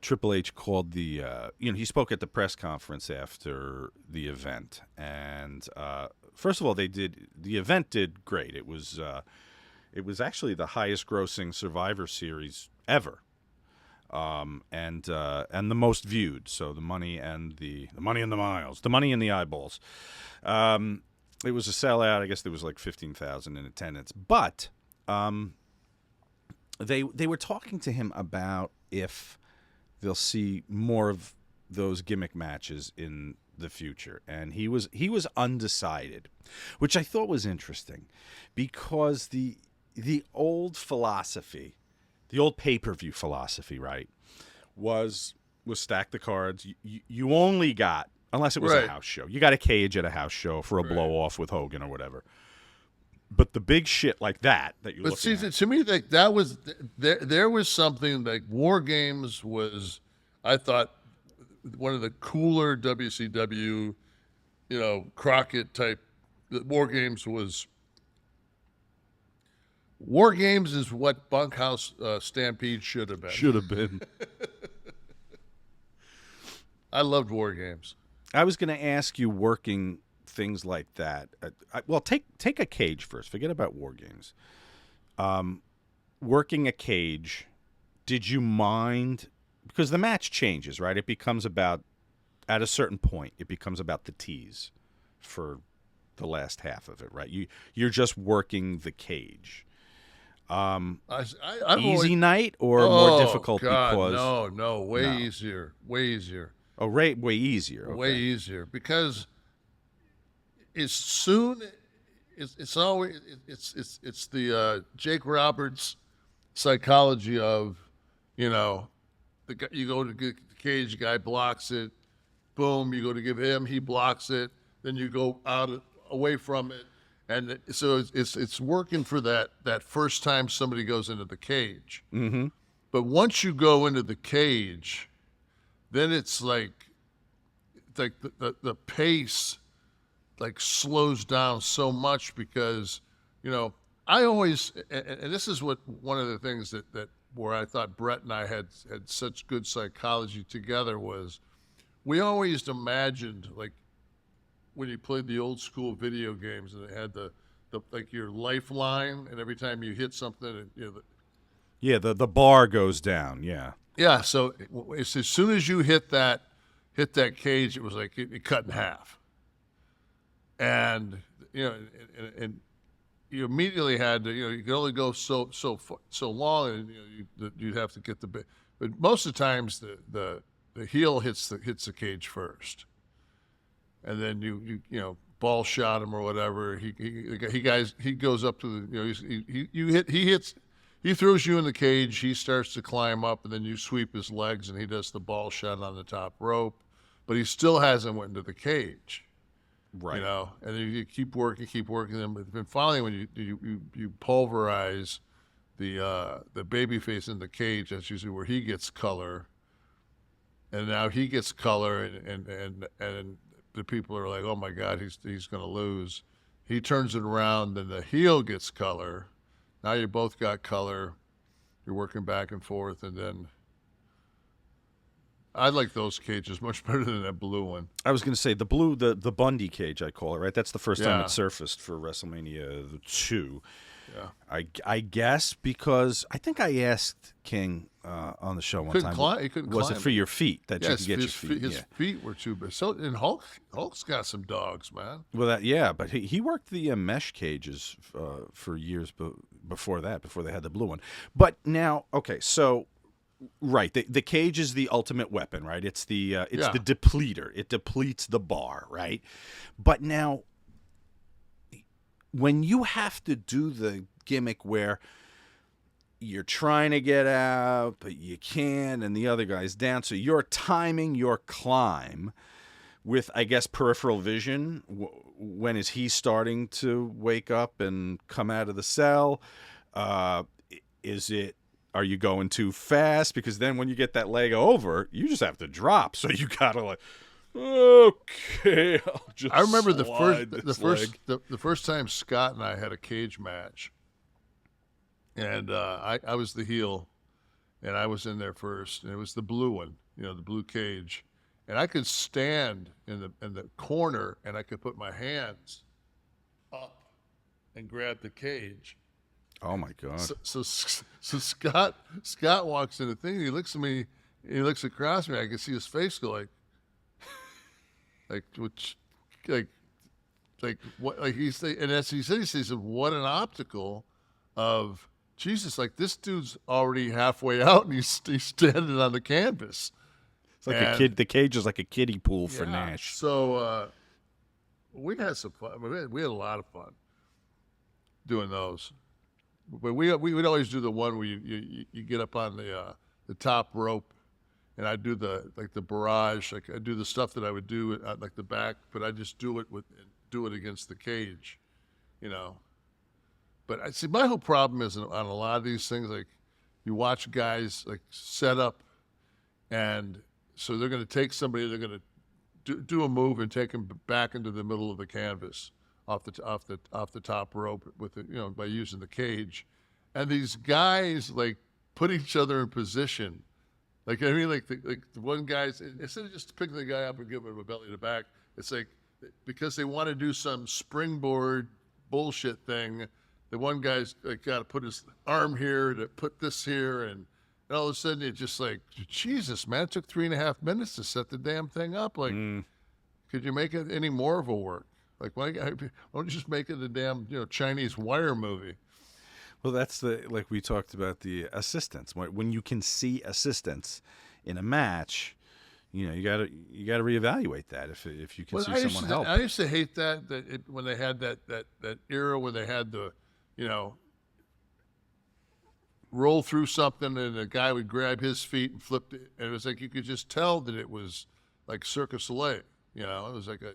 Triple H called he spoke at the press conference after the event, and first of all, the event did great. It was actually the highest grossing Survivor Series ever, and the most viewed. So the money and the money in the miles, the money in the eyeballs. It was a sellout. I guess there was like 15,000 in attendance, but they were talking to him about if they'll see more of those gimmick matches in the future, and he was undecided, which I thought was interesting, because the old philosophy, the old pay-per-view philosophy, right, was stack the cards. You only got, unless it was a house show, you got a cage at a house show for a blow-off with Hogan or whatever. But the big shit like that you're looking at. To me, that was there was something like War Games was, I thought, one of the cooler WCW, Crockett type. War Games is what Bunkhouse Stampede should have been. Should have been. I loved War Games. I was going to ask you, working things like that. Well, take a cage first. Forget about War Games. Working a cage, did you mind? Because the match changes, right? It becomes about, at a certain point, it becomes about the tease for the last half of it, right? You're just working the cage. Easy night or more difficult? God, because no, way easier. Oh, way easier. Okay. Way easier, because as soon it's always it's the Jake Roberts psychology of, you go to get the cage, the guy blocks it, boom, you go to give him, he blocks it, then you go away from it, and so it's working for that first time somebody goes into the cage. Mm-hmm. But once you go into the cage, then it's like the pace like slows down so much, because I always, and this is what one of the things that where I thought Brett and I had such good psychology together was, we always imagined, like when you played the old school video games and they had the like your lifeline, and every time you hit something, the bar goes down. Yeah, so it's, as soon as you hit that cage, it was like it cut in half, and and you immediately had to, you could only go so long, and you'd have to get but most of the times the heel hits the cage first, and then you ball shot him or whatever. He goes up to the, he throws you in the cage, he starts to climb up, and then you sweep his legs, and he does the ball shot on the top rope, but he still hasn't went into the cage. Right. And then you keep working them. But finally, when you pulverize the baby face in the cage, that's usually where he gets color. And now he gets color, and the people are like, oh my God, he's going to lose. He turns it around, and the heel gets color. Now you both got color. You're working back and forth, and then I like those cages much better than that blue one. I was going to say the blue, the Bundy cage, I call it, right? That's the first time it surfaced for WrestleMania 2. Yeah. I guess because I think I asked King on the show one time. He couldn't was climb. it for your feet that you could get your feet? His feet were too big. So, and Hulk's got some dogs, man. Well, but he worked the mesh cages for years before that, before they had the blue one. But now, okay, so right, the cage is the ultimate weapon, right? It's the depleter. It depletes the bar, right? But now, when you have to do the gimmick where you're trying to get out, but you can't, and the other guy's down, so you're timing your climb with, I guess, peripheral vision. When is he starting to wake up and come out of the cell? Are you going too fast? Because then when you get that leg over, you just have to drop. So you gotta like, okay, I'll just. I remember the first time Scott and I had a cage match, and I was the heel, and I was in there first, and it was the blue one, the blue cage, and I could stand in the corner, and I could put my hands up and grab the cage. Oh my God. So Scott walks in the thing. He looks at me. He looks across me. I can see his face go like what? Like he said, and as he said, "What an optical of Jesus! Like this dude's already halfway out, and he's standing on the canvas." It's like a kid. The cage is like a kiddie pool for Yeah. Nash. So we had some fun. We had a lot of fun doing those. But we would always do the one where you get up on the top rope, and I do the barrage. Like I do the stuff that I would do at like the back, but I just do it against the cage, But I see my whole problem is on a lot of these things, like you watch guys like set up, and so they're going to take somebody, they're going to do a move and take them back into the middle of the canvas off the top rope with by using the cage, and these guys like put each other in position, like I mean like the one guy's, instead of just picking the guy up and giving him a belly to back, it's like because they want to do some springboard bullshit thing, the one guy's like got to put his arm here to put this here, and all of a sudden it's just like Jesus, man, it took 3.5 minutes to set the damn thing up. Like, could you make it any more of a work? Like, why don't you just make it a damn Chinese wire movie? Well, that's like we talked about the assistants. When you can see assistants in a match, you gotta reevaluate that if you can see someone help. I used to hate when they had that era where they had the roll through something and the guy would grab his feet and flip it, and it was like you could just tell that it was like Cirque du Soleil. It was like a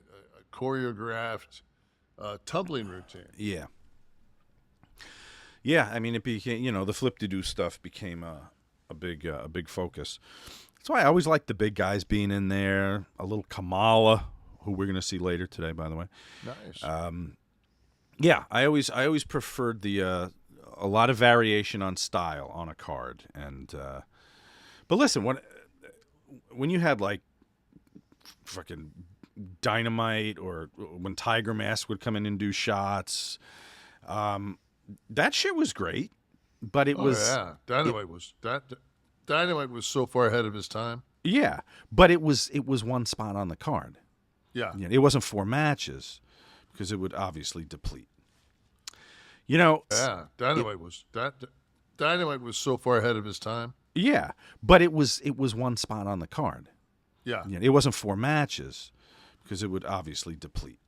choreographed tumbling routine. Yeah. Yeah, I mean, it became, the flip-to-do stuff became a big focus. That's why I always liked the big guys being in there. A little Kamala, who we're going to see later today, by the way. Nice. Yeah, I always preferred a lot of variation on style on a card. And but listen, when you had like fucking Dynamite, or when Tiger Mask would come in and do shots, that shit was great, but it was Dynamite was so far ahead of his time. Yeah, but it was one spot on the card. Yeah, it wasn't 4 matches because it would obviously deplete. Dynamite was so far ahead of his time. Yeah, but it was one spot on the card. Yeah, it wasn't 4 matches because it would obviously deplete.